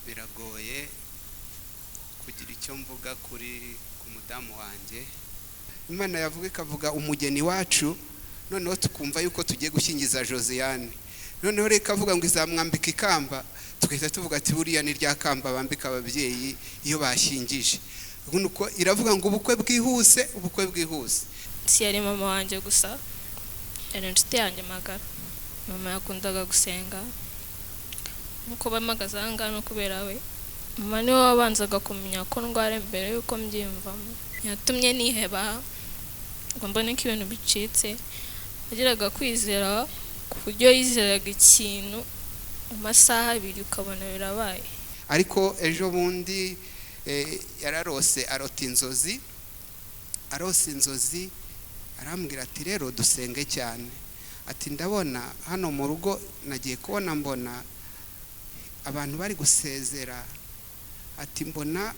biragoye kugira icyo mvuga kuri ku mudamu wanjye. Imana yavuga ikavuga umugeni wacu, noneho tukumva yuko tugiye gushyingiza Josiane, noneho reka avuga ngo izamwambika ikamba, tugahita tuvuga ati buriya ni rya kamba bambika ababyeyi iyo bashyingije. Nuko iravuga ngo ubukwe bwihuse. Si yari mama wanjye gusa, yari inshuti yanjye magara. Mama yakundaga gusenga, nuko bamagaza ahangaha no kubera we. Mama niwe wabanzaga kumenya ko ndwara mbere yuko mbyiyumvamo. Yatumye niheba ngo mbone ko ibintu bicitse. Agiraga kwizera ku buryo yizeraga ikintu mu masaha 2 ukabona birabaye. Ariko ejo bundi yararose arota inzozi, arambwira ati rero dusenge cyane. Ati ndabona hano mu rugo nagiye kubona mbona abantu bari gusezera. Ati mbona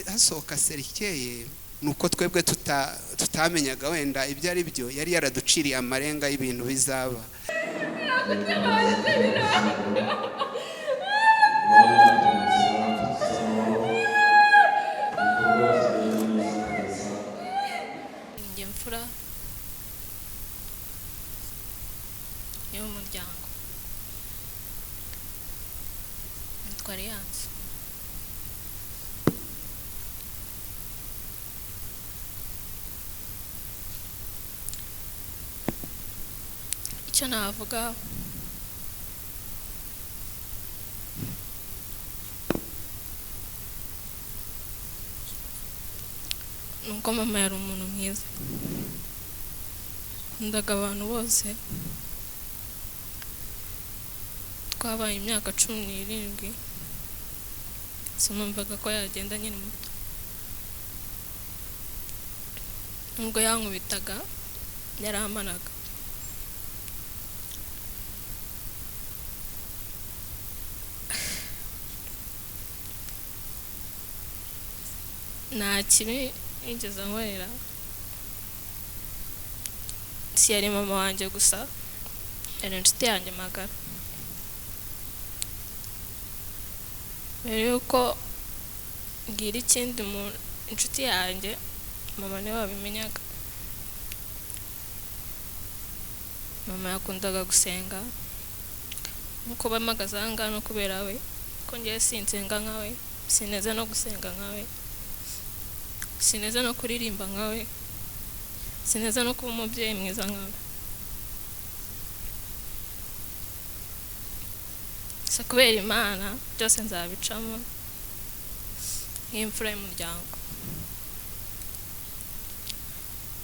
hasohoka serikeye, nuko twebwe tutamenyaga wenda ibyo ari byo, yari yaraduciriye amarenga y'ibintu bizaba. Njye mfura yo mu muryango nitwa Alliance. Icyo navuga nuko mama yari umuntu mwiza, kundaga abantu bose. Twabaye imyaka 17, sinumvaga ko yagenda nyine muto. Nubwo yankubitaga yaramanaga. Nta kibi yigeze ankorera. Si yari mama wanjye gusa, yari inshuti yanjye magara. Mbere yuko ngira ikindi mu inshuti yanjye, mama niwe wabimenyaga. Mama yakundaga gusenga, nuko bamagaza ahangaha no kubera we, ko ngiye sinsenga nkawe, sineze no gusenga nkawe, sineze no kuririmba nkawe, sineze no kuba umubyeyi mwiza nkawe. Se kubera Imana byose nzabicamo nk'imfura y'umuryango.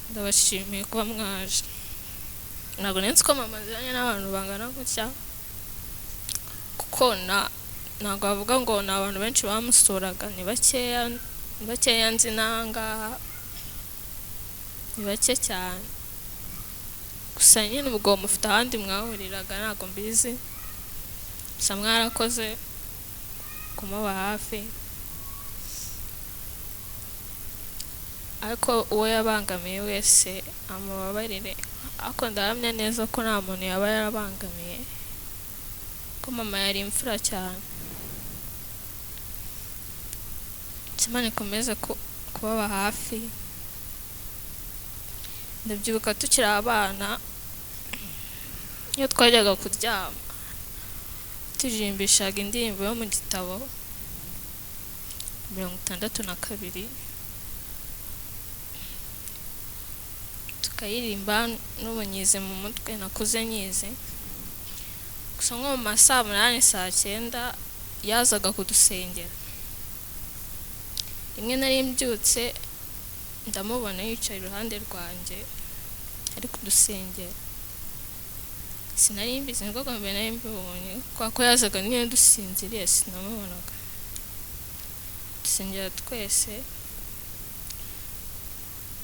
Ndabashimiye kuba mwaje. Ntabwo nzi ko mama aziranye n'abantu bangana gutya, kuko ntabwo bavuga ngo ni abantu benshi bamusuraga, ni bakeya nzi n'ahangaha, ni bake cyane. Gusa nyine ubwo mufite ahandi mwahuriraga ntabwo mbizi, gusa mwarakoze kumuba hafi. Ariko uwo yabangamiye wese amubabarire, ariko ndahamya neza ko nta muntu yaba yarabangamiye, ko mama yari imfura cyane. Imana ikomeze kubaba hafi. Ndabyibuka tukiri abana, iyo twajyaga kuryama turimbishaga indirimbo yo mu gitabo 62, tukayirimba n'ubu nyize mu mutwe, nakuze nyize. Gusa nko mu ma saa 8 saa 9 yazaga kudusengera. Rimwe nari mbyutse ndamubona yicaye iruhande rwanjye ari kudusengera. Sinari mbizi ngo mbere nari mbibonye, ko yazaga niyo dusinziriye sinamubonaga. Dusengera twese.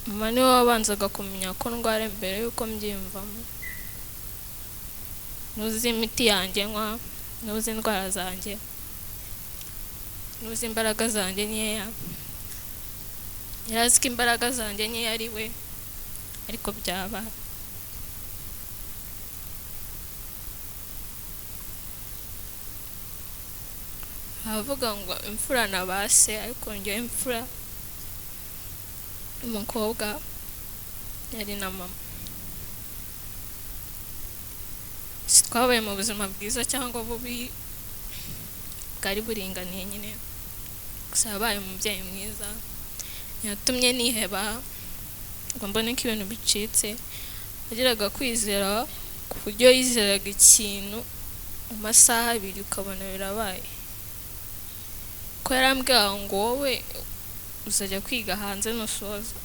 Mama niwe wabanzaga kumenya ko ndwara mbere yuko mbyiyumvamo. Nuzi imiti yanjye nywa, nuzi indwara zanjye, nuzi imbaraga zanjye nkeya. Yarazi ko imbaraga zanjye nkeya ari we, ariko byaba. havuga ngo imfura na base, ariko njyewe imfura umukobwa yari na mama. Twabaye mu buzima bwiza cyangwa bubi, bwari buringaniye nyine, gusa yabaye umubyeyi mwiza, yatumye niheba ngo mbone ko ibintu bicitse. Agiraga kwizera ku buryo yizeraga ikintu mu masaha 2 ukabona birabaye, ko yarambwira ngo wowe uzajya kwiga hanze nusoza,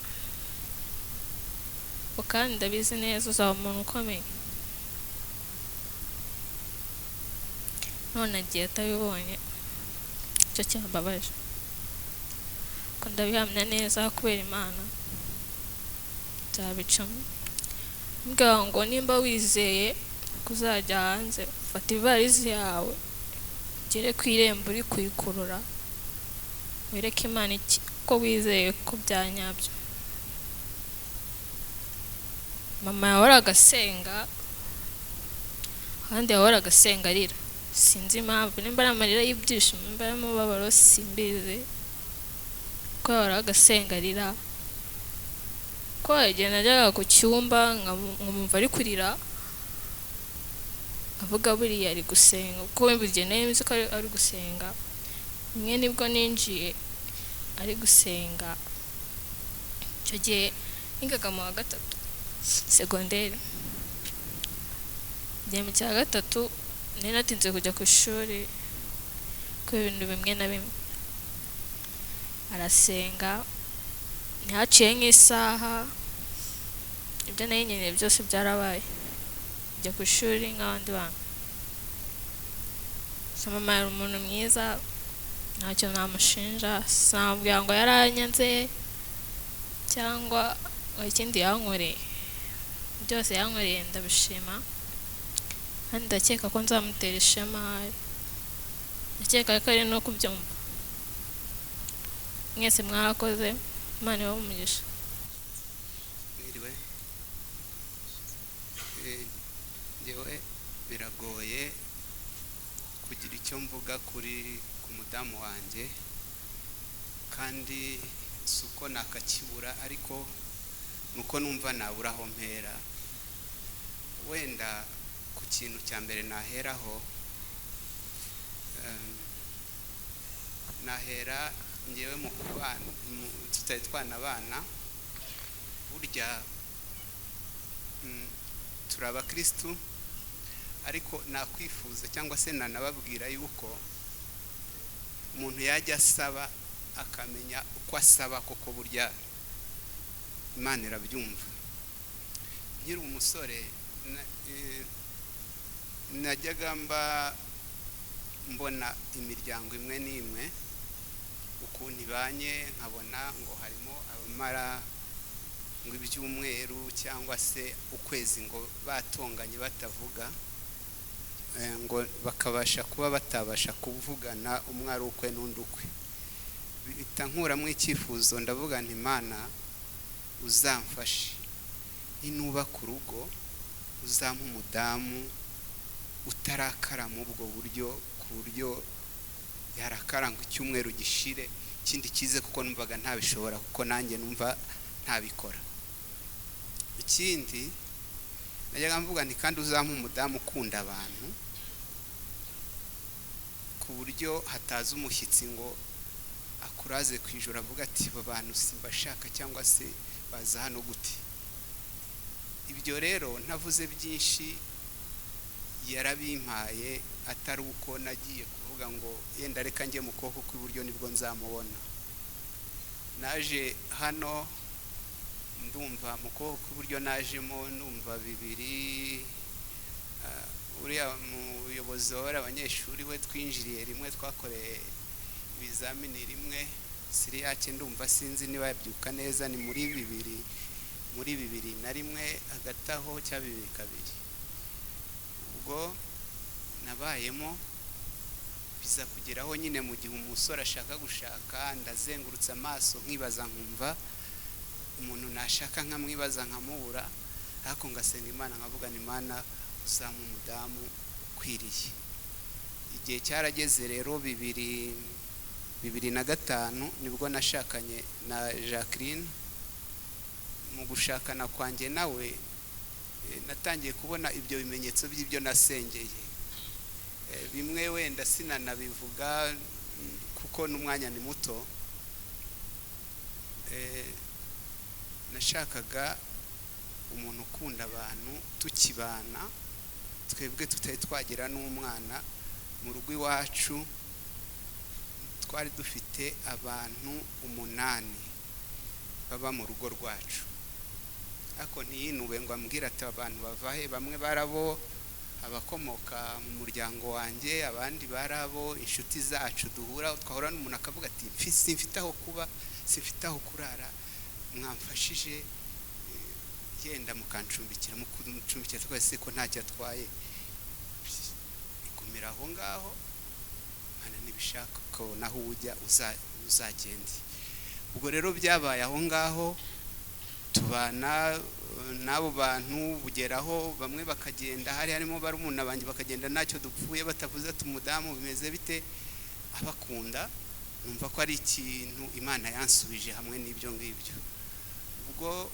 kandi ndabizi neza uzaba umuntu ukomeye. None agiye atabibonye, icyo cyambabaje, ko ndabihamya neza kubera Imana nzabicamo. Mbwira ngo nimba wizeye kuzajya hanze, fata ivarizi yawe ugere ku irembo uri kuyikurura, wereke Imana ko wizeye ko byanyabyo. Mama yahoraga asenga, ahandi yahoraga asenga arira, sinzi impamvu, nimba ari amarira y'ibyishimo, nimba ari umubabaro simbizi, ko yahoraga asenga arira. Ko igihe najyaga ku cyumba nkamumva ari kurira, avuga buriya ari gusenga, kuko buri gihe nari nzi ko ari gusenga. Rimwe nibwo ninjiye ari gusenga, icyo gihe nigaga mu wa 3 segonderi. Igihe mu cya 3 nari natinze kujya ku ishuri kubera ibintu bimwe na bimwe. Arasenga, ntihaciye nk'isaha, ibyo nari nkeneye byose byarabaye, njya ku ishuri nk'abandi bana. Mama yari umuntu mwiza, ntacyo namushinja, sinamubwira ngo yaranyanze cyangwa ikindi yankoreye, byose yankoreye ndabishima, kandi ndakeka ko nzamutera ishema, ndakeka ko ari no kubyumva. Mwese mwarakoze, Imana ibahe umugisha. Mwiriwe, njyewe biragoye kugira icyo mvuga ku mudamu wanjye, kandi si uko nakakibura, ariko nuko numva nabura aho mpera. Wenda ku kintu cya mbere naheraho, nahera njyewe mu kubana, tutari twanabana, burya turi abakristu, ariko nakwifuza cyangwa se nanababwira yuko umuntu yajya asaba akamenya uko asaba, koko burya Imana irabyumva. Nkiri umusore najyaga mbona imiryango imwe n'imwe ukuntu ibanye, nkabona ngo harimo abamara ngo ibyumweru cyangwa se ukwezi ngo batonganye batavuga, ngo bakabasha kuba batabasha kuvugana, umwe ari ukwe n'undi ukwe. Bita nkuramo icyifuzo, ndavuga nti Imana uzamfashe, ninubaka urugo uzampa umudamu utarakara mu ubwo buryo, ku buryo yarakara ngo icyumweru gishire ikindi kize, kuko numvaga ntabishobora, kuko nanjye numva ntabikora. Ikindi najyaga mvuga nti kandi uzampa umudamu ukunda abantu, ku buryo hataza umushyitsi ngo akuraze ku ijoro avuga ati aba bantu simbashaka cyangwa se baza hano gute. Ibyo rero ntavuze byinshi yarabimpaye, atari uko nagiye kuvuga ngo yenda reka njye mu kuboko kw'iburyo nibwo nzamubona. Naje hano ndumva mu kuboko kw'iburyo najemo numva 2, uriya muyobozi w'abari abanyeshuri we twinjiriye rimwe, twakoreye ibizamini rimwe, siriyake ndumva sinzi niba yabyuka neza, ni muri 2001 hagati aho cya 2002. Ubwo nabayemo biza kugeraho nyine mu gihe umusore ashaka gushaka, ndazengurutse amaso nkibaza, nkumva umuntu nashaka nkamwibaza nkamubura, ariko ngasenga Imana nkavuga ni Imana uzampa umudamu ukwiriye. igihe cyarageze rero 2005 nibwo nashakanye na Jacqueline. Mu gushakana kwanjye nawe natangiye kubona ibyo bimenyetso by'ibyo nasengeye. Bimwe wenda sinanabivuga kuko n'umwanya ni muto. Nashakaga umuntu ukunda abantu tukibana, twebwe tutari twagira n'umwana. Mu rugo iwacu twari dufite abantu 8 baba mu rugo rwacu, ariko ntiyinube ngo ambwira ati abantu bavahe. Bamwe barabo abakomoka mu muryango wanjye, abandi barabo inshuti zacu duhura, twahura n'umuntu akavuga ati simfite aho kuba, simfite aho kurara, mwamfashije yenda mukancumbikira. Mukuncumbikira twese ko ntacyo atwaye, ikumira aho ngaho, mana nibishaka ko naho ujya uzagende. Ubwo rero byabaye aho ngaho, tubana n'abo bantu bugeraho, bamwe bakagenda, harimo barumuna banjye bakagenda ntacyo dupfuye, batavuze ati umudamu bimeze bite, abakunda. Numva ko ari ikintu Imana yansubije hamwe n'ibyo ngibyo. Ubwo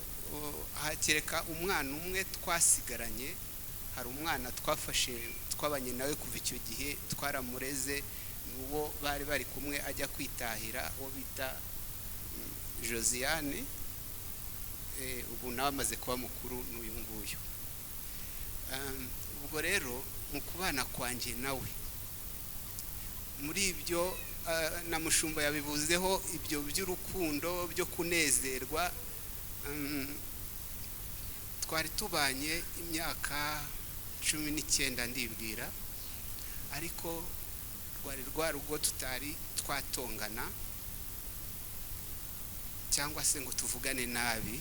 hakereka umwana umwe twasigaranye, hari umwana twafashe twabanye nawe kuva icyo gihe, twaramureze, n'uwo bari bari kumwe ajya kwitahira, uwo bita Josiane. Ubu nawe amaze kuba mukuru n'uyu nguyu. Ubwo rero mu kubana kwanjye nawe, muri ibyo na Mushumba yabivuzeho, ibyo by'urukundo byo kunezerwa, twari tubanye imyaka 19 ndibwira, ariko rwari rwa rugo tutari twatongana cyangwa se ngo tuvugane nabi.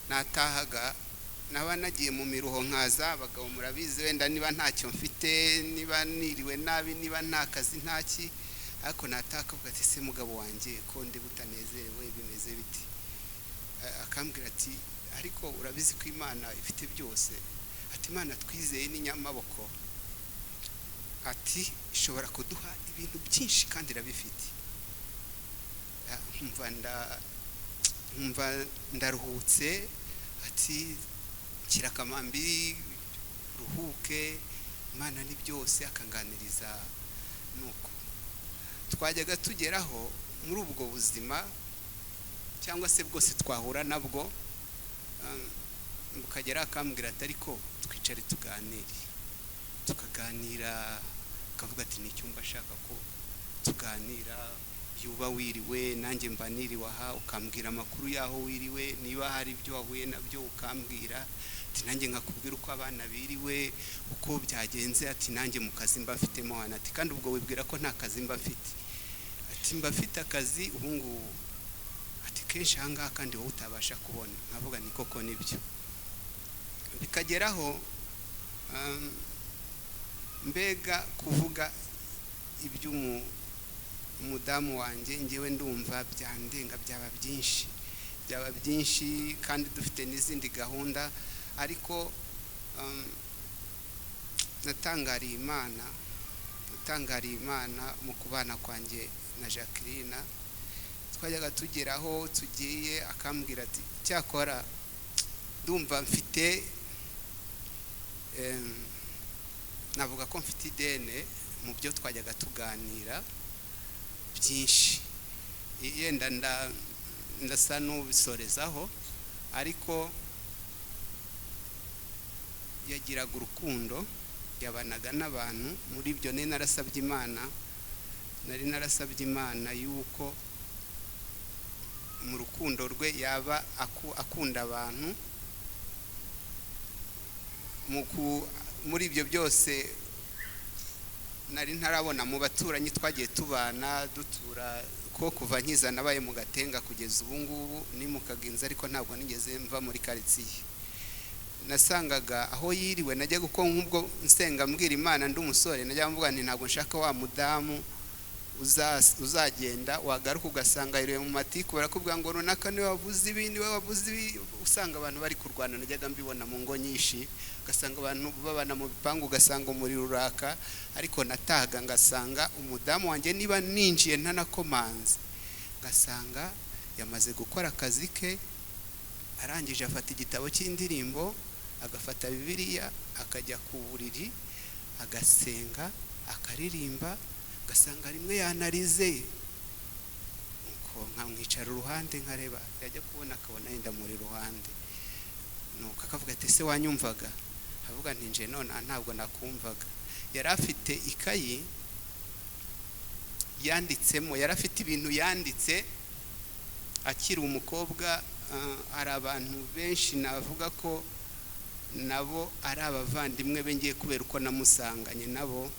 Natahaga naba nagiye mu miruho nkaza, abagabo murabizi wenda niba ntacyo mfite, niba niriwe nabi, niba nta kazi ntaki, ariko natakavuga ati se mugabo wanjye ko ndi butanezerewe bimeze biti. Akambwira ati ariko urabizi ko Imana ifite byose, ati Imana twizeye ni nyamaboko, ati ishobora kuduha ibintu byinshi kandi irabifite. Umva ndaruhutse, ati kirakamambi ruhuke, Imana ni byose, akanganiriza. Nuko twajyaga tugeraho muri ubwo buzima cyangwa se bwose twahura nabwo, mukagera akambwira ati ariko twicare tukaganira, akavuga ati ni icyumba ashaka ko tuganira, yuba wiriwe nanjye mba niriwe aha, ukambwira amakuru yaho wiriwe, niba hari ibyo wahuye nabyo ukambwira, ati nanjye nkakubwira uko abana biriwe, uko byagenze, ati nanjye mu kazi mba mfitemo hano, ati kandi ubwo wibwira ko nta kazi mba mfite, ati mba mfite akazi ubu ngubu, ati kenshi aha ngaha kandi wowe utabasha kubona. Nkavuga ni koko nibyo. Bikageraho mbega kuvuga iby'umudamu wanjye, ngewe ndumva byandenga, byaba byinshi kandi dufite n'izindi gahunda, ariko natangariye Imana mu kubana kwanjye na Jacqueline. Twajyaga tugeraho tugiye, akambwira ati cyakora ndumva mfite, navuga ko mfite idene mu byo twajyaga tuganira byinshi, yenda ndasa n'ubisorezaho, ariko yagiraga urukundo, yabanaga n'abantu. Muri ibyo nari narasabye Imana yuko mu rukundo rwe yaba akunda abantu. Muri ibyo byose nari ntarabona mu baturanyi twagiye tubana dutura, ko kuva nkiza nabaye mu Gatenga kugeza ubu ngubu nimukaga inzu, ariko ntabwo nigeze mva muri quartier. Nasangaga aho yiriwe, najya guko nk'ubwo nsenga mbwira Imana ndi umusore, najya mvuga nti ntabwo nshaka wa mudamu uzagenda wagaruka ugasanga iriwe mu matiku barakubwira ngo runaka niwe wavuze ibindi we wavuze ibi, usanga abantu bari kurwana. Najyaga mbibona mu ngo nyinshi, ugasanga abantu babana mu bipangu, ugasanga umuriro uraka, ariko natahaga ngasanga umudamu wanjye niba ninjiye ntanakomanze, ngasanga yamaze gukora akazi ke, arangije afata igitabo cy'indirimbo, agafata Bibiliya, akajya ku buriri agasenga, akaririmba, ugasanga rimwe yanarize, nuko nkamwicara uruhande nkareba, yajya kubona akabona yenda muri ruhande, nuko akavuga ati ese wanyumvaga? Avuga nti nje none ntabwo nakumvaga. Yari afite ikayi yanditsemo, yari afite ibintu yanditse akiri umukobwa. Hari abantu benshi navuga ko nabo ari abavandimwe be ngiye kubera uko namusanganye nabo,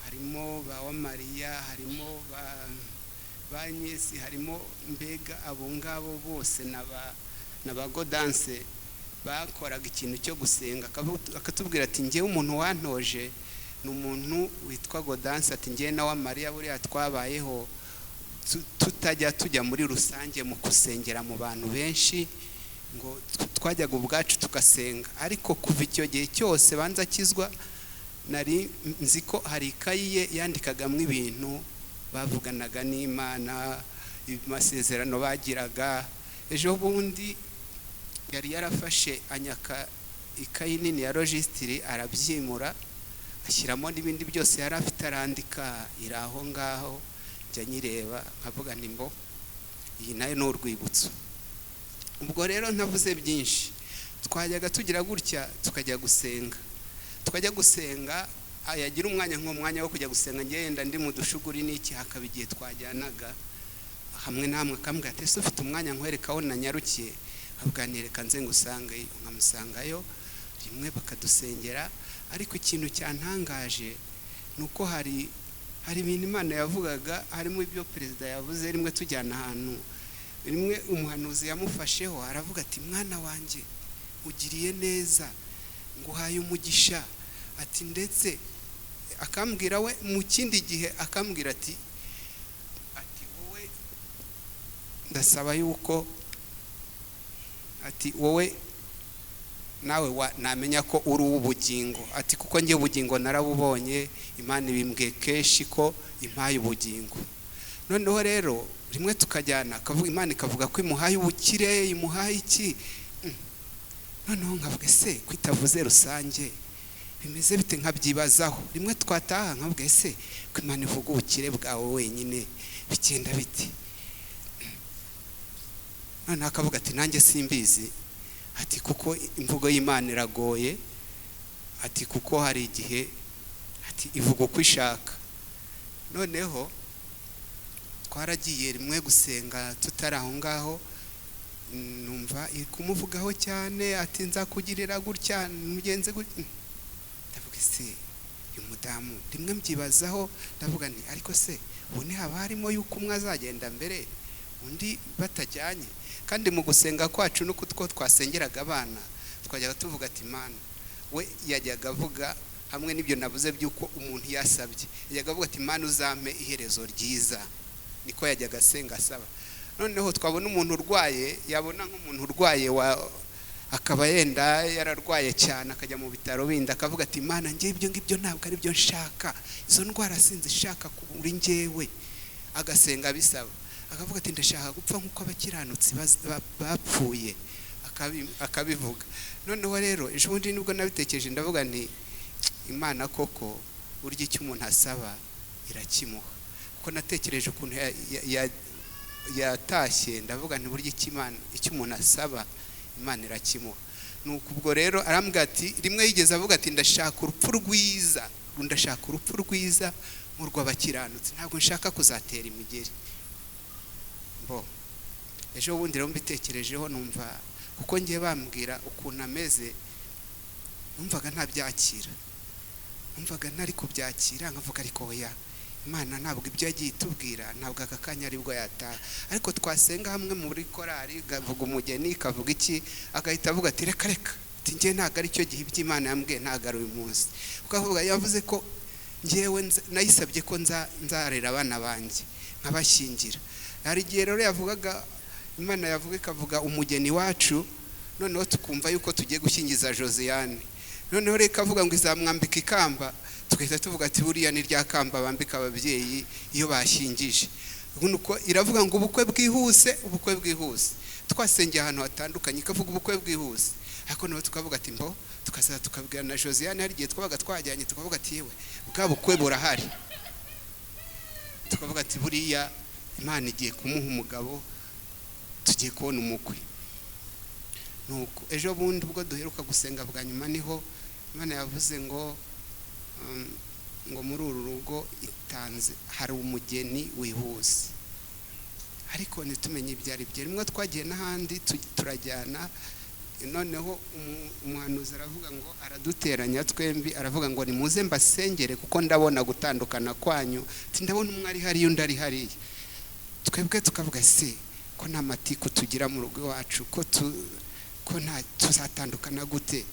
harimo ba Mariya, harimo ba Nyesi, harimo mbega abo ngabo bose n'aba Godanse bakoraga ikintu cyo gusenga. Akatubwira ati ngewe umuntu wantoje ni umuntu witwa Godanse, ati ngewe na Mariya buriya twabayeho tutajya tujya muri rusange mu kusengera mu bantu benshi, ngo twajyaga ubwacu tugasenga. Ariko kuva icyo gihe cyose banza akizwa, nari nzi ko hari ikayi ye yandikagamo ibintu bavuganaga n'Imana, amasezerano bagiraga. Ejo bundi yari yarafashe anyaka ikayi nini ya registre, arabyimura ashyiramo n'ibindi byose yari afite arandika, iri aho ngaho. Njya nyireba nkavuga nti mbo iyi nayo ni urwibutso. Ubwo rero ntavuze byinshi, twajyaga tugira gutya tukajya gusenga, yagira umwanya nk'umwanya wo kujya gusenga, ngenda ndi mu dushuguri n'iki, hakaba igihe twajyanaga hamwe namwe, akambwira ati ese ufite umwanya nkwereka aho nanyarukiye? Avuga nireka nze ngusangeyo, nkamusangayo rimwe bakadusengera. Ariko ikintu cyantangaje nuko hari ibintu Imana yavugaga, harimo ibyo perezida yavuze. Rimwe tujyana ahantu, rimwe umuhanuzi yamufasheho, aravuga ati mwana wanjye ugiriye neza, nguhaye umugisha, ati ndetse akambwira we mu kindi gihe, akambwira ati wowe ndasaba yuko, ati wowe nawe namenya ko uri ubugingo, ati kuko ngiye ubugingo narabubonye, Imana ibimbwiye kenshi ko impaye ubugingo. Noneho rero rimwe tukajyana, Imana ikavuga ko imuhaye ubukire, imuhaye iki. Noneho nkavuga se kwitavuze rusange bimeze bite, nkabyibazaho. Rimwe twataha nkavuga se ko Imana ivuga ubukire bwawe wenyine bigenda biti. Noneho akavuga ati nanjye simbizi, ati kuko imvugo y'Imana iragoye, ati kuko hari igihe ati ivuga uko ishaka. Noneho twaragiye rimwe gusenga tutari aho ngaho, numva iri kumuvugaho cyane, ati nzakugirira gutya mugenze gutya. Ndavuga se uyu mudamu, rimwe mbyibazaho, ndavuga nti ariko se ubu haba harimo yuko umwe azagenda mbere undi batajyanye? Kandi mu gusenga kwacu nuko twasengeraga abana, twajyaga tuvuga ati Imana, we yajyaga avuga hamwe n'ibyo navuze by'uko umuntu yasabye, yajyaga avuga ati Imana uzampe iherezo ryiza, niko yajyaga asenga asaba. Noneho twabona umuntu urwaye, yabona nk'umuntu urwaye akaba yenda yararwaye cyane, akajya mu bitaro bindi, akavuga ati Imana ngiye ibyo ngibyo ntabwo ari byo nshaka, izo ndwara sinzi shaka kuri njyewe, agasenga bisaba. Akavuga ati ndashaka gupfa nk'uko abakiranutsi bapfuye, akabivuga. Noneho rero ejo bundi nibwo nabitekereje, ndavuga nti Imana koko burya icyo umuntu asaba irakimuha. Kuko natekereje ukuntu yatashye, ndavuga nti burya icyo umuntu asaba Imana irakimuha. Nuko ubwo rero arambwira ati, rimwe yigeze avuga ati ndashaka urupfu rwiza nk'urw'abakiranutsi, ntabwo nshaka kuzatera imigeri. Ejo bundi rero mbitekerejeho, numva kuko ngiye bambwira ukuntu ameze, numvaga ntabyakira, numvaga ntari kubyakira, nkavuga ariko oya, Imana ntabwo ibyo yagiye itubwira ntabwo aka kanya aribwo yataha. Ariko twasenga hamwe muri korari, gavuga umugeni, kavuga iki, agahita avuga ati reka ati ngiye ntabwo ari cyo gihe iby'Imana yambwiye, ntabwo ari uyu munsi. Kuko avuga yavuze ko ngewe nayisabye ko nzarera abana banjye nkabashyingira. Hari igihe rero yavugaga Imana yavuga ikavuga umugeni wacu, noneho tukumva yuko tugiye gushyingiza Josiane, noneho reka avuga ngo izamwambika ikamba, tugahita tuvuga ati buriya ni rya kamba bambika ababyeyi iyo bashyingije. Nuko iravuga ngo ubukwe bwihuse, twasengeye ahantu hatandukanye ikavuga ubukwe bwihuse, ariko naho tukavuga ati mbo tukaza tukabwira na Josiane, hari igihe twabaga twajyanye tukavuga ati yewe bwa bukwe burahari, tukavuga ati buriya Imana igiye kumuha umugabo, tugiye kubona umukwe. Nuko ejo bundi ubwo duheruka gusenga bwa nyuma niho Imana yavuze ngo muri uru rugo itanze hari umugeni wihuse, ariko ntitumenye ibyo ari byo. Rimwe twagiye n'ahandi turajyana, noneho umuhanuzi aravuga ngo araduteranya twembi, aravuga ngo nimuze mbasengere kuko ndabona gutandukana kwanyu, ndabona umwe ari hariya undi ari hariya. Twebwe tukavuga se ko nta matiku tugira mu rugo iwacu, ko nta tuzatandukana gute?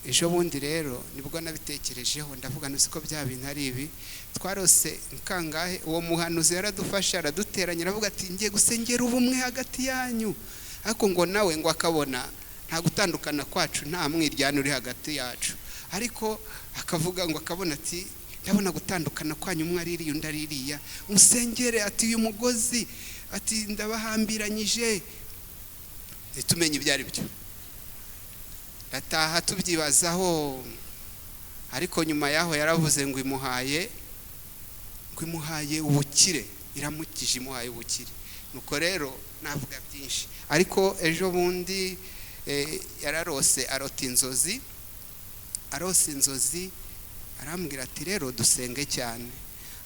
Ejo bundi rero nibwo nabitekerejeho, ndavuga ntuzi ko bya bintu ari ibi. Twarose kangahe uwo muhanuzi yaradufasha, araduteranya, aravuga ati ngiye gusengera ubumwe hagati yanyu, ariko ngo nawe ngo akabona nta gutandukana kwacu, nta mwiryane uri hagati yacu, ariko akavuga ngo akabona ati ndabona gutandukana kwanyu, umwe aririya undi aririya, musengere ati uyu mugozi ati ndabahambiranyije. Tumenye ibyo ari byo, ndataha tubyibazaho, ariko nyuma yaho yaravuze ngo imuhaye ubukire, iramukije imuhaye ubukire. Nuko rero navuga byinshi, ariko ejo bundi yararose arota inzozi, arambwira ati rero dusenge cyane,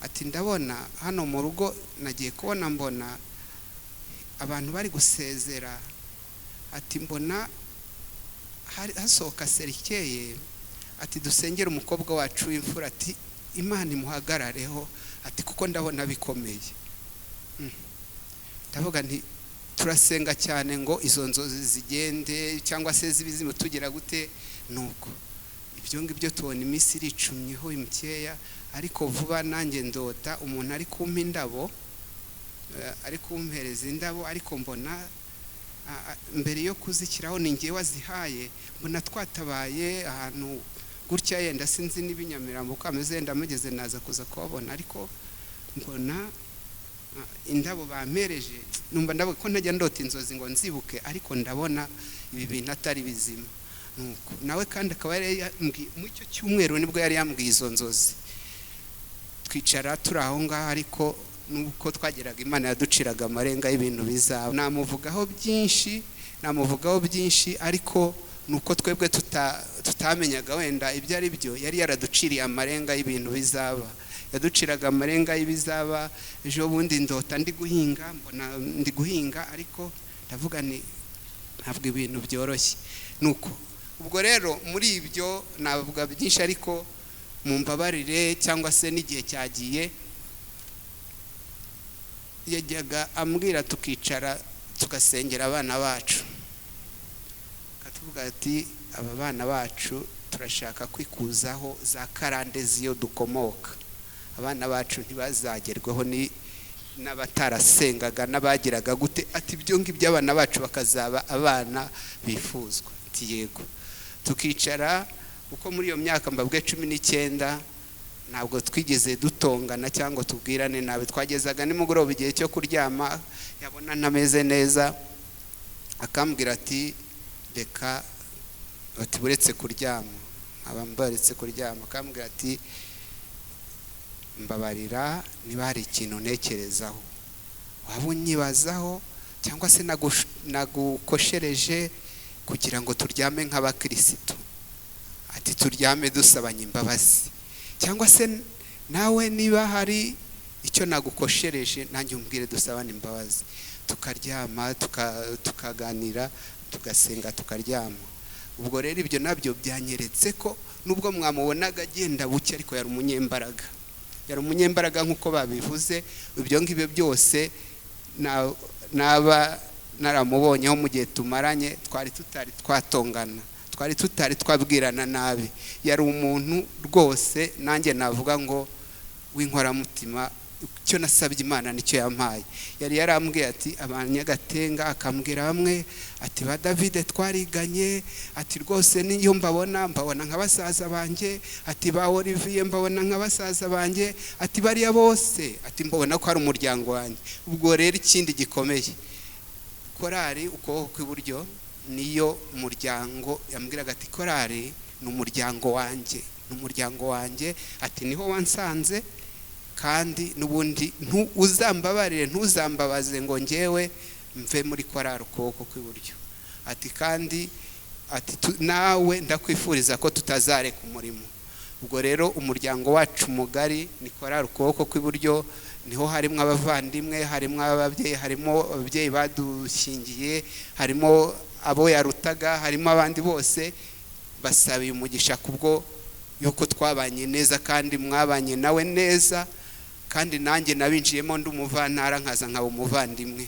ati ndabona hano mu rugo nagiye kubona mbona abantu bari gusezera, ati mbona hasohoka serikeye, ati dusengere umukobwa wacu w'imfura, ati Imana imuhagarareho, ati kuko ndabona bikomeye. Ndavuga nti turasenga cyane ngo izo nzozi zigende cyangwa se zibizimu tugira gute. Nuko ibyo ngibyo tubona iminsi iricumyeho imikeya, ariko vuba nanjye ndota umuntu ari kumpa indabo, ari kumpereza indabo, ariko mbona mbere yo kuzishyiraho ni ngewe wazihaye, mbona twatabaye ahantu gutya, yenda sinzi n'ibinyamirambo uko ameze, yenda mugeze naza kuza kubabona, ariko mbona indabo bampereje, numva ndavuga ko ntajya ndota inzozi ngo nzibuke, ariko ndabona ibi bintu atari bizima. Nuko nawe kandi akaba yari mu icyo cyumweru nibwo yari yambwiye izo nzozi. Twicara turi aho ngaho, ariko nuko twageraga Imana yaduciraga amarenga y'ibintu bizaba. Namuvugaho byinshi, ariko nuko twebwe tutamenyaga wenda ibyo ari byo, yari yaraduciriye amarenga y'ibintu bizaba, yaduciraga amarenga y'ibizaba. Ejo bundi ndota ndi guhinga, ariko ndavuga ni ntabwo ibintu byoroshye. Nuko ubwo rero muri ibyo navuga byinshi, ariko mumbabarire cyangwa se n'igihe cyagiye, yajyaga ambwira tukicara tugasengera abana bacu, akatuvuga ati aba bana bacu turashaka kwikuzaho za karande z'iyo dukomoka, abana bacu ntibazagerweho n'abatarasengaga n'abagiraga gute, ati ibyo ngibyo abana bacu bakazaba abana bifuzwa. Ati yego. Tukicara uko muri iyo myaka mbabwe 19 ntabwo twigeze dutongana cyangwa tubwirane nabe, twagezaga nimugoroba igihe cyo kuryama, yabona ntameze neza akambwira ati reka, ati buretse kuryama, abambaretse kuryama, akambwira ati mbabarira niba hari ikintu ntekerezaho, waba unyibazaho cyangwa se nagukoshereje kugira ngo turyame nk'abakirisitu, ati turyame dusabanye imbabazi, cyangwa se nawe niba hari icyo nagukoshereje nanjye umbwire dusabane imbabazi, tukaryama tukaganira tugasenga tukaryama. Ubwo rero ibyo nabyo byanyeretse ko nubwo mwamubonaga agenda buke, ariko yari umunyembaraga nk'uko babivuze. Ibyo ngibyo byose naba naramubonyeho mu gihe tumaranye, twari tutari twatongana, twari tutari twabwirana nabi, yari umuntu rwose nanjye navuga ngo w'inkoramutima. Icyo nasabye Imana nicyo yampaye. Yari yarambwiye ati Abanyagatenga, akambwira bamwe ati ba David twariganye, ati rwose niyo mbabona nka basaza banjye, ati ba Olivier mbabona nka basaza banjye, ati bariya bose ati mbabona ko ari umuryango wanjye. Ubwo rero ikindi gikomeye, korari ukuboko kw'iburyo niyo muryango, yambwiraga ati korari ni umuryango wanjye, ati niho wansanze, kandi n'ubundi uzambabarire ntuzambabaze ngo ngewe mve muri korari ukuboko kw'iburyo. Ati kandi ati nawe ndakwifuriza ko tutazareka umurimo. Ubwo rero umuryango wacu mugari ni korari ukuboko kw'iburyo, niho harimo abavandimwe, harimo ababyeyi, harimo ababyeyi badushingiye, harimo abo yarutaga, harimo abandi bose. Basabiye umugisha kubwo yuko twabanye neza kandi mwabanye nawe neza, kandi nanjye nabinjiyemo ndi umuvantara nkaza nkaba umuvandimwe.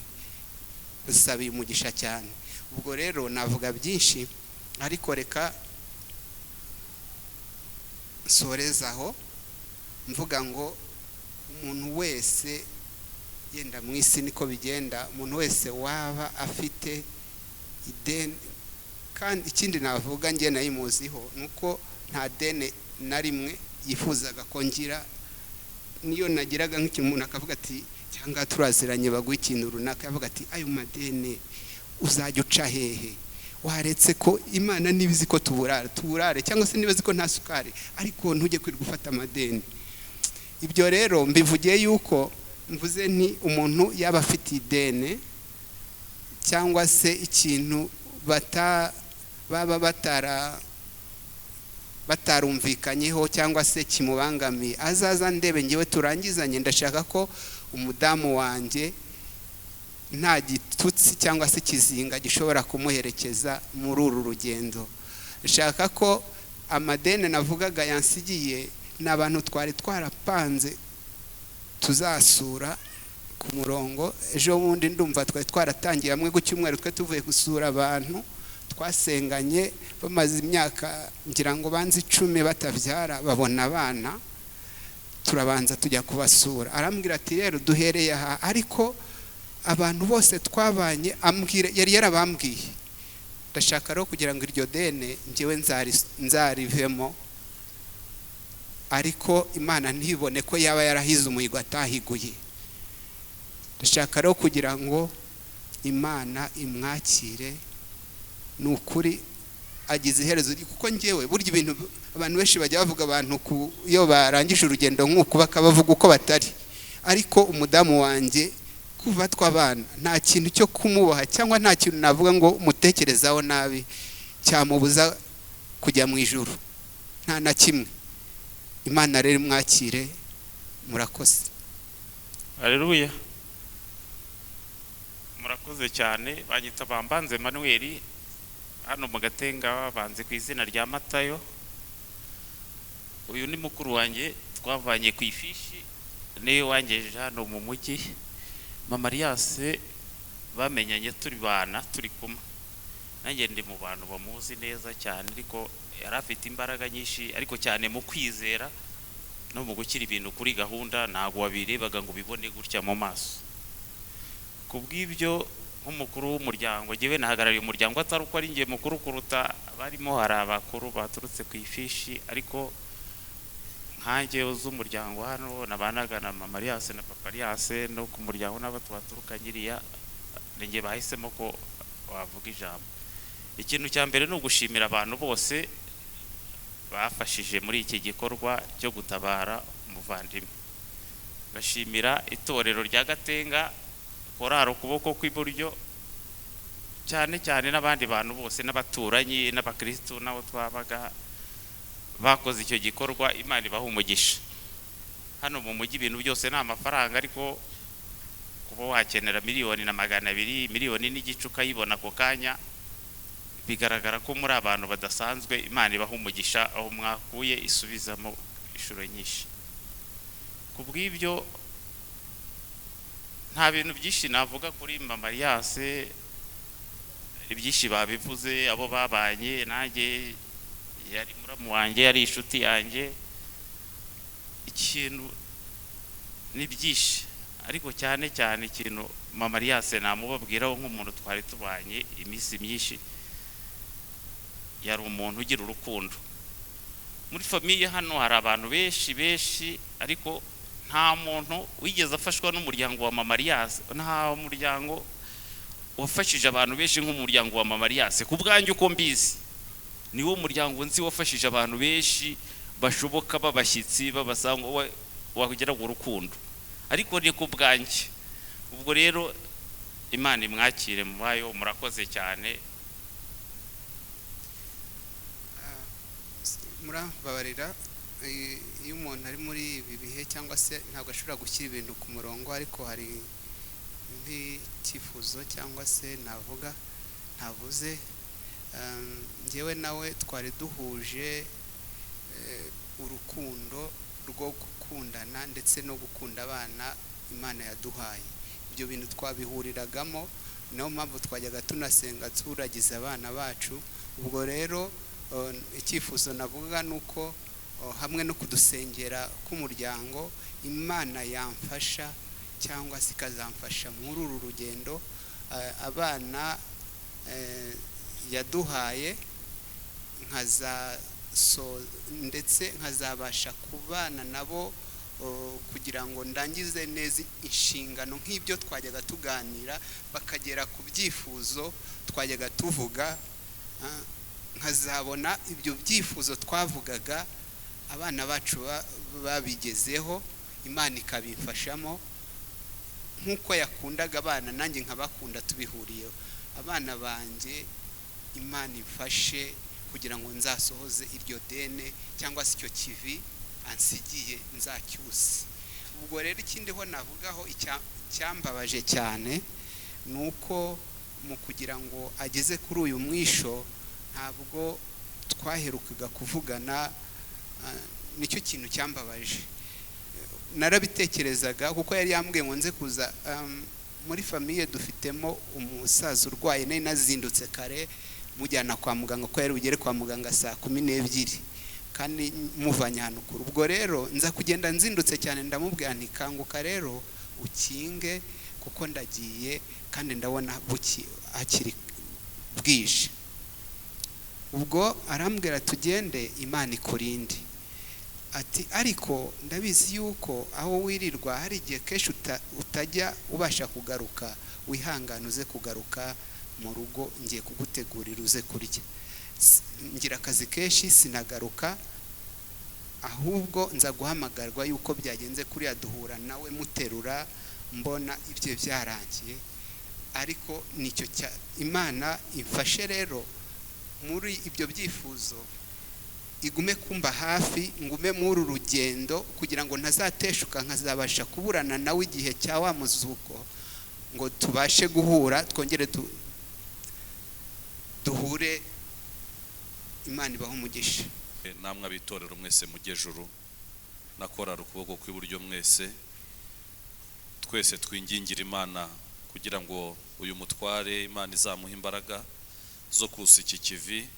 Basabiye umugisha cyane. Ubwo rero navuga byinshi, ariko reka nsorezaho mvuga ngo umuntu wese, yenda mu isi niko bigenda, umuntu wese waba afite ideni, kandi ikindi navuga njye nayimuziho nuko nta deni na rimwe yifuzaga ko ngira. Niyo nagiraga nk'ikintu umuntu akavuga ati cyangwa turaziranye baguha ikintu runaka, yavuga ati ayo madeni uzajya uca hehe, waretse ko Imana nibizi ko tuburare cyangwa se nibazi ko nta sukari, ariko ntujye kwirirwa ufata amadeni. Ibyo rero mbivugiye yuko mvuze nti umuntu yaba afite ideni cyangwa se ikintu baba batarumvikanyeho cyangwa se kimubangamiye, azaza ndebe ngewe turangizanye. Ndashaka ko umudamu wanjye nta gitutsi cyangwa se kizinga gishobora kumuherekeza muri uru rugendo. Ndashaka ko amadeni navugaga yansigiye n'abantu twari twarapanze tuzasura ku murongo. Ejo bundi ndumva twari twaratangiye hamwe ku cyumweru, twe tuvuye gusura abantu twasenganye bamaze imyaka ngira ngo banze 10 batabyara, babona abana, turabanza tujya kubasura. Arambwira ati rero duhereye aha, ariko abantu bose twabanye yari yarabambwiye, ndashaka rero kugira ngo iryo dene ngewe nzarivemo, ariko Imana ntibone ko yaba yarahize umuhigo atahiguye. Ndashaka rero kugira ngo Imana imwakire nukuri agize iherezo, kuko ngewe burya ibintu abantu benshi bajya bavuga abantu iyo barangije urugendo nk'uko bakabavuga uko batari, ariko umudamu wanjye kuva twabana nta kintu cyo kumuboha cyangwa nta kintu navuga ngo mutekerezaho nabi cyamubuza kujya mu ijuru, nta na kimwe. Imana rero mwakire, murakoze. Haleluya, murakoze cyane. Banyita Bambanze Emmanuel, hano mu Gatenga banze ku izina rya Matayo. Uyu ni mukuru wanjye, twavanye ku ifishi, niyo wangejeje hano mu mujyi. Mama Mariase bamenyanye turi bana, turi kumwe. Nanjye ndi mu bantu bamuzi neza cyane, ariko yari afite imbaraga nyinshi, ariko cyane mu kwizera no mu gukira ibintu kuri gahunda, ntago wabirebaga ngo bibone gutya mu maso. Kubw'ibyo nk'umukuru w'umuryango, ngewe nahagarariye umuryango atari uko ari ngiye mukuru kuruta barimo, hari abakuru baturutse ku ifishi, ariko nkanjye uz'umuryango hano nabanaga na Mama Mariase na Papa Mariase no ku muryango n'abato baturuka nyiriya, nge bahisemo ko wavuga ijambo. Ikintu cya mbere ni ugushimira abantu bose bafashije muri iki gikorwa cyo gutabara umuvandimwe. Gashimira itorero rya Gatenga, korari ukuboko kw'iburyo, cyane cyane n'abandi bantu bose n'abaturanyi n'abakristo nabo twabaga bakoze icyo gikorwa. Imana ibaha umugisha. Hano mu mujyi ibintu byose ni amafaranga, ariko kuba wakenera 1,200,000, 1,000,000 ukayibona ako kanya, bigaragara ko muri abantu badasanzwe. Imana ibaha umugisha, aho mwakuye isubizamo inshuro nyinshi. Kubw'ibyo nta bintu byinshi navuga kuri Mama Mariase, ibyinshi babivuze, abo babanye nanjye, yari muramu wanjye, yari inshuti yanjye, ikintu ni byinshi, ariko cyane cyane ikintu mama Alias namubabwiraho nk'umuntu twari tubanye iminsi myinshi, yari umuntu ugira urukundo. Muri famiye hano hari abantu benshi, ariko nta muntu wigeze afashwa n'umuryango wa mama Alias, nta muryango wafashije abantu benshi nk'umuryango wa mama Alias. Ku bwanjye uko mbizi, niwo muryango nzi wafashije abantu benshi bashoboka, babashyitsi, babasanga wagira ngo urukundo, ariko ni ku bwanjye. Ubwo rero Imana imwakire mubayo, murakoze cyane. Murababarira iyo umuntu ari muri ibi bihe cyangwa se ntabwo ashobora gushyira ibintu ku murongo, ariko hari nk'icyifuzo cyangwa se navuga ntavuze. Njyewe nawe twari duhuje urukundo rwo gukundana ndetse no gukunda abana Imana yaduhaye. Ibyo bintu twabihuriragamo, niyo mpamvu twajyaga tunasenga turagiza abana bacu. Ubwo rero icyifuzo navuga nuko hamwe no kudusengera k'umuryango, Imana yamfasha cyangwa se ikazamfasha muri uru rugendo abana yaduhaye, ndetse nkazabasha kubana nabo kugira ngo ndangize neza inshingano nk'ibyo twajyaga tuganira, bakagera ku byifuzo twajyaga tuvuga, nkazabona ibyo byifuzo twavugaga abana bacu babigezeho, Imana ikabifashamo nk'uko yakundaga abana, nanjye nkabakunda tubihuriyeho. Abana banjye Imana imfashe kugira ngo nzasohoze iryo dene cyangwa se icyo kivi ansigiye nzacyuse. Ubwo rero ikindi ho navugaho cyambabaje cyane nuko mu kugira ngo ageze kuri uyu mwisho ntabwo twaherukaga kuvugana. Nicyo kintu cyambabaje. Narabitekerezaga kuko yari yambwiye ngo nze kuza. Muri famiye dufitemo umusaza urwaye, nari nazindutse kare mujyana kwa muganga ko yari bugere kwa muganga saa 12 kandi muvanye hano kuri. Ubwo rero nza kugenda nzindutse cyane, ndamubwira nti kanguka rero ukinge kuko ndagiye kandi ndabona hakiri bwije. Ubwo arambwira tugende, Imana ikurinde. Ati ariko ndabizi yuko aho wirirwa hari igihe kenshi utajya ubasha kugaruka, wihangana uze kugaruka mu rugo, ngiye kugutegurira uze kurya. Ngira akazi kenshi sinagaruka, ahubwo nza guhamagarwa yuko byagenze kuri yaduhura nawe muterura, mbona ibyo byarangiye. Ariko nicyo Imana imfashe rero muri ibyo byifuzo, igume kumba hafi, ngume muri uru rugendo kugira ngo ntazateshuka, nkazabasha kuburana nawe igihe cya wa muzuko, ngo tubashe guhura, twongere duhure. Imana ibaho umugisha. Namwe abitorero mwese mujyejuru nakora ukuboko kw'iburyo mwese, twese twingingira Imana kugira ngo uyu mutware Imana izamuha imbaraga zo kusa iki kivi,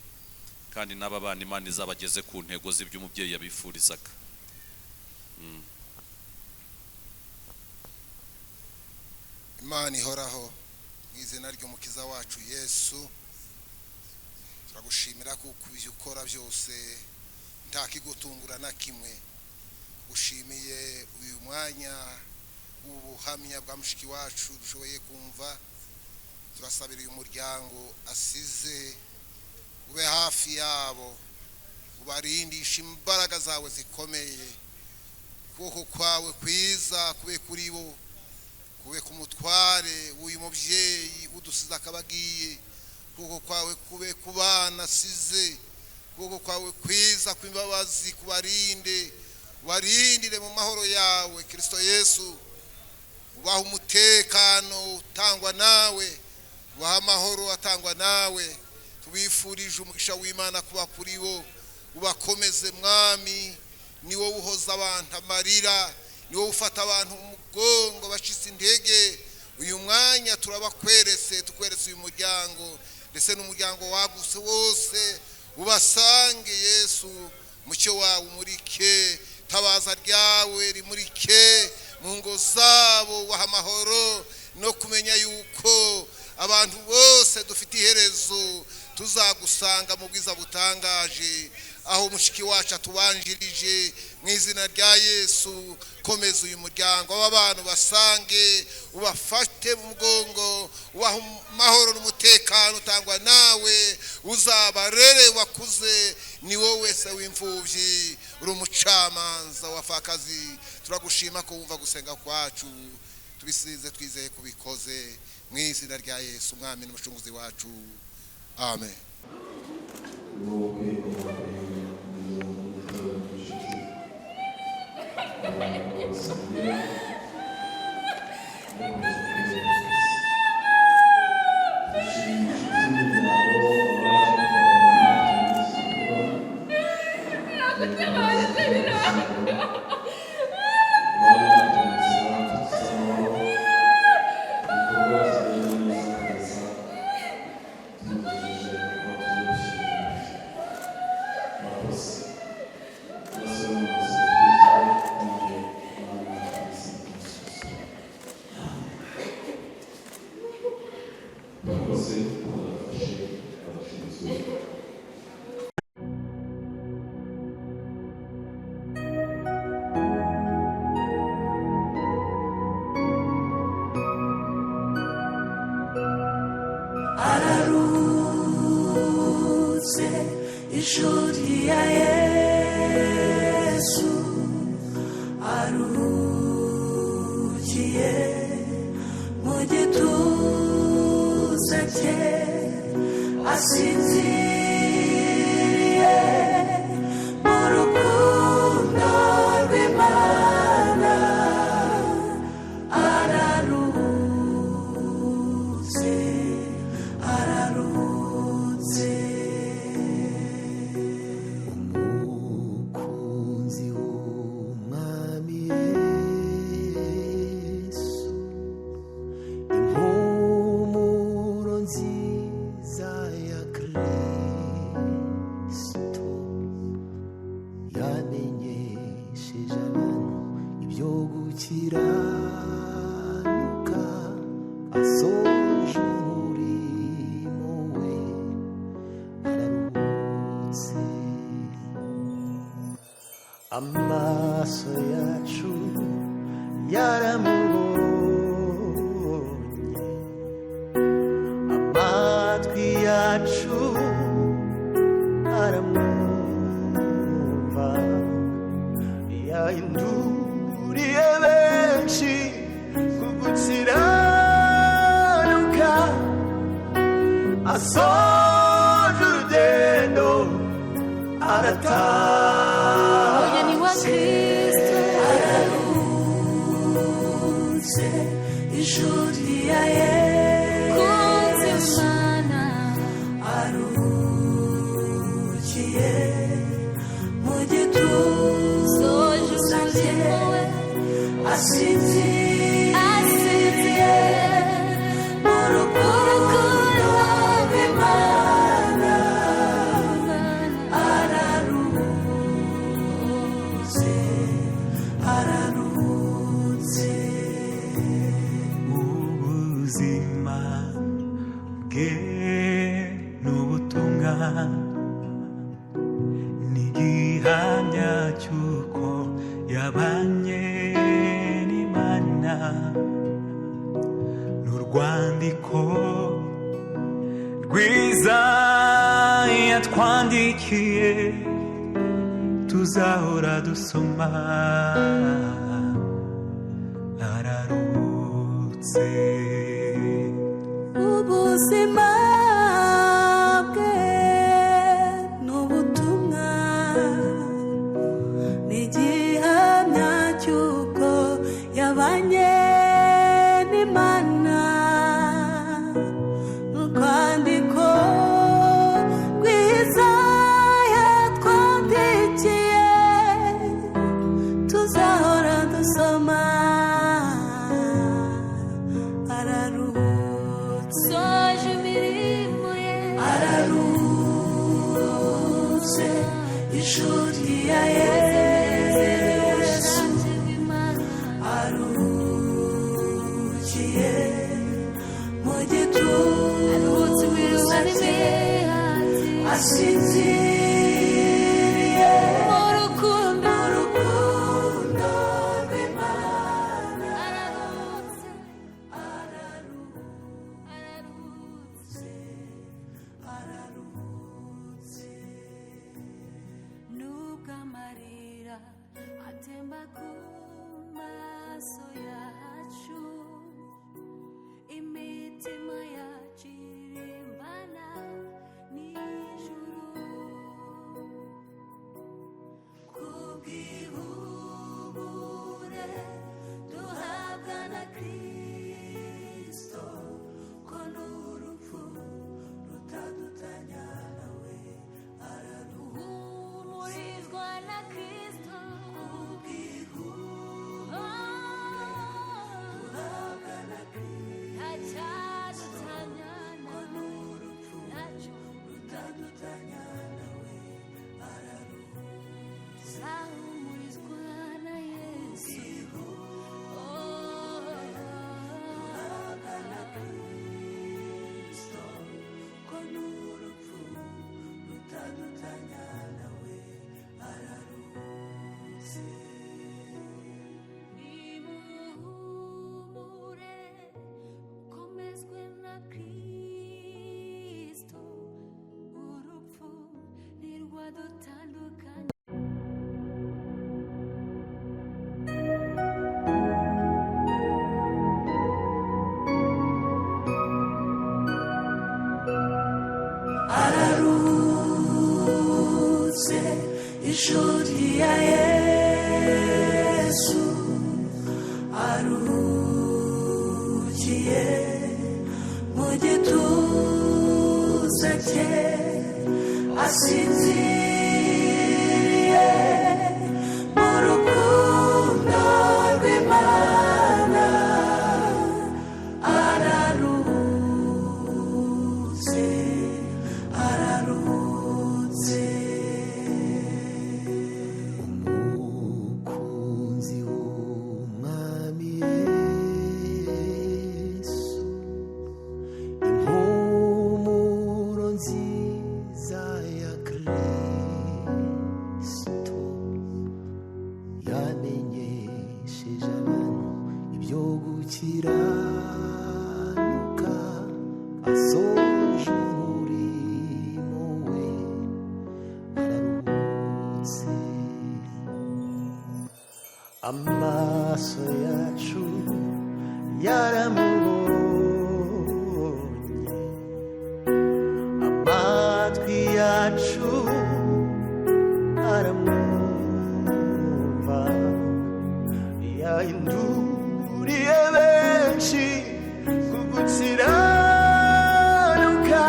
kandi n'aba bana Imana izabageze ku ntego z'ibyo umubyeyi yabifurizaga. Imana ihoraho mu izina ry'umukiza wacu Yesu, turagushimira kuko ibyo ukora byose nta kigutungura na kimwe. Ushimiye uyu mwanya w'ubuhamya bwa mushiki wacu dushoboye kumva. Turasabira uyu muryango asize, ube hafi yabo, ubarindisha imbaraga zawe zikomeye. Ukuboko kwawe kwiza kube kuri bo, kube ku mutware w'uyu mubyeyi udusize akabagiye. Ukuboko kwawe kube ku bana asize, ukuboko kwawe kwiza kw'imbabazi kubarinde, ubarindire mu mahoro yawe Kristo Yesu. Ubaha umutekano utangwa nawe, ubaha amahoro atangwa nawe. Tubifurije umugisha w'Imana kuba kuri bo, ubakomeze mwami. Ni wowe uhoza abantu amarira, ni wowe ufata abantu mu mugongo bashitse intege. Uyu mwanya turabakweretse, tukweretse uyu muryango, ndetse n'umuryango wagutse wose ubasange Yesu, mucyo wawe umurike, tabaza ryawe rimurike mu ngo zabo, waha amahoro no kumenya yuko abantu bose dufite iherezo tuzagusanga mu bwiza butangaje, aho mushiki wacu atubanjirije. Mu izina rya Yesu komeza uyu muryango w'abantu basange, ubafate mu mugongo, ubaha amahoro n'umutekano utangwa nawe, uzabarere wakuze, ni wowe wese w'imfubyi, uri umucamanza w'abapfakazi. Turagushima ko wumva gusenga kwacu, tubisize twizeye kubikoze mu izina rya Yesu umwami n'umucunguzi wacu, amen. Ishuri ya Yesu aruhukiye mu gituza cye, asinziriye mu rukundo rw'Imana, araruhutse, araruhutse. Amaso yacu yaramubonye, amatwi yacu aramwumva, yahinduriye benshi kugukiranuka, asoje urugendo arataha. Ishuri ya Yesu aruhukiye mu gituza cye, asinziriye mu rukundo rw'Imana, araruhutse, araruhutse. Ubuzima bwe n'ubutumwa n'igihamya cy'uko yabanye n'Imana, n'urwandiko rwiza yatwandikiye tuzahora dusoma, araruhutse. Ubuzima bwe n'ubutumwa n'igihamya cy'uko yabanye n'Imana, n'urwandiko rwiza yatwandikiye tuzahora dusoma, araruhutse. Soje imirimo ye ku maso yacu imitima yacu irimbana n'ijuru kubw'ihumure duhabwa na Kristo ko n'urupfu rutadutanya nawe araruhumurizwa na Kristo duhabwa na Kristo ntacyadutanya ko n'urupfu rutadutanya nawe araruhumurizwa na Yesu duhabwa na Kristo ko n'urupfu rutadutanya nawe araruhutse nimuhumure mukomezwe na Kristo urupfu ntirwadutandukanya araruhutse inshuti ya Yesu aruhukiye mu gituza cye asinziriye mu rukundo rw'Imana araruhutse araruhutse umukunzi w'umwami Yesu impumuro nziza ya Kristo yamenyesheje abantu ibyo gukiranuka asoje umurimo we araruhutse amaso yacu yaramubonye amatwi yacu aramwumva yahinduriye benshi ku gukiranuka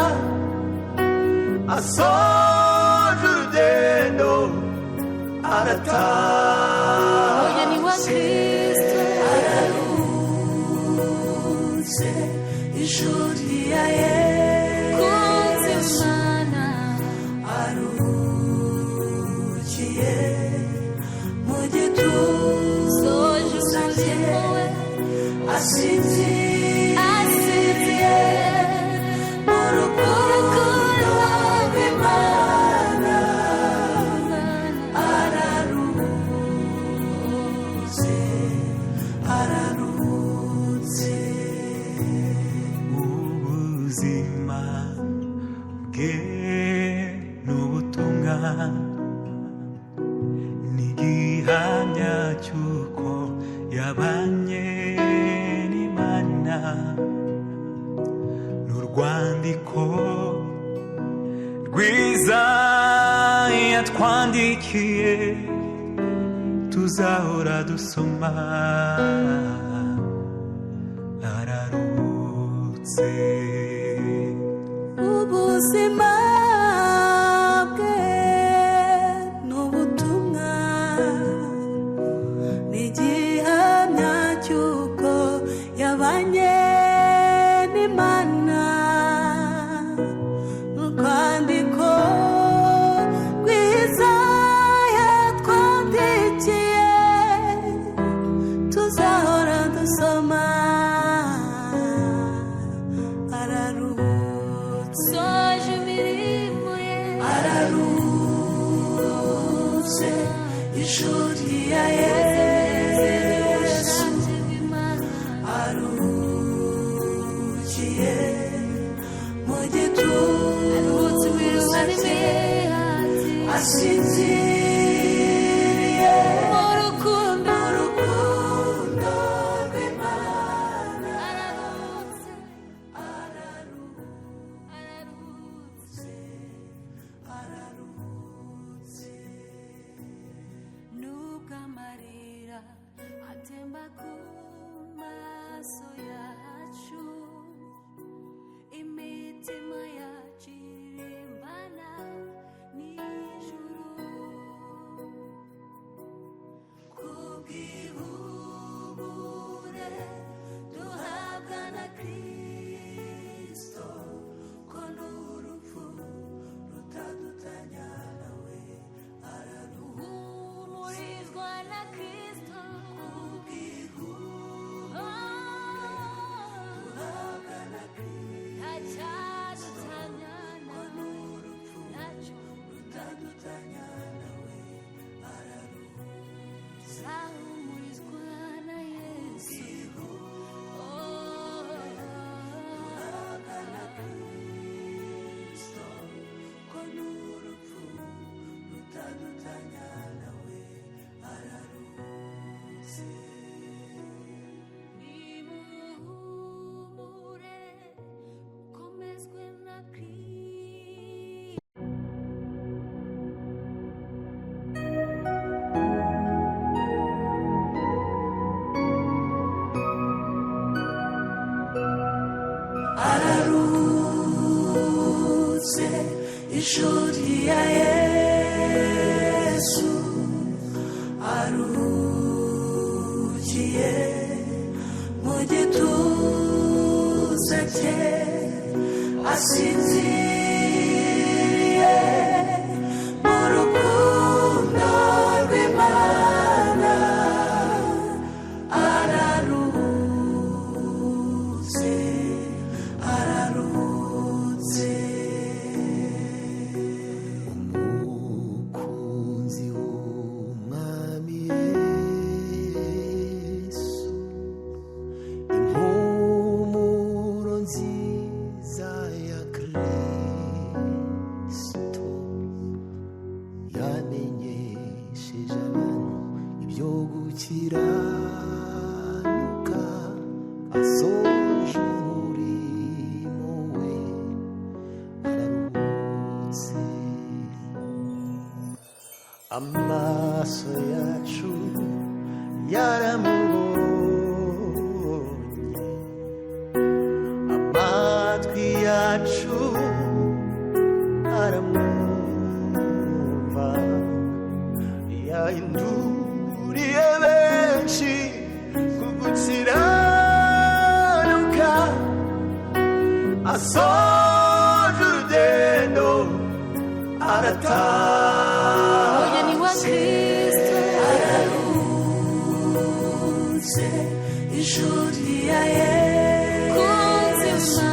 asoje urugendo arataha umugeni wa Kristo araruhutse inshuti ya Yesu aruhukiye mu gituza cye asinziriye mu rukundo rw'Imana araruhutse araruhutse ubuzima bwe n'ubutumwa n'igihamya cy'uko yabanye n'Imana n'urwandiko rwiza yatwandikiye tuzahora dusoma araruhutse ubuzima bwe n'ubutumwa n'igihamya cy'uko yabanye n'Imana n'urwandiko rwiza yatwandikiye tuzahora dusoma araruhutse soje imirimo ye araruhutse inshuti ya Yesu aruhukiye mu gituza cye asinziriye mu rukundo ishuri ya Yesu aruhukiye mu gituza cye asinziriye mu rukundo rw'Imana araruhutse araruhutse umukunzi w'umwami Yesu impumuro nziza ya Kristo yamenyesheje abantu ibyo gukiranuka asoje umurimo we araruhutse amaso yacu yaramubonye amatwi yacu aramwumva yahinduriye benshi ku gukiranuka asoje urugendo arataha umugeni wa Kristo araruhutse ishuri ya Yesu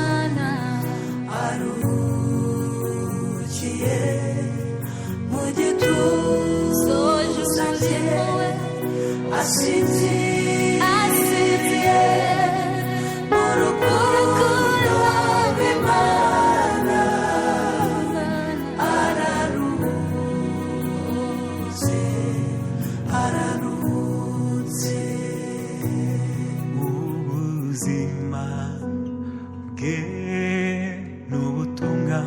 aruhukiye mu gituza cye asinziriye mu rukundo rw'Imana araruhutse araruhutse ubuzima bwe n'ubutumwa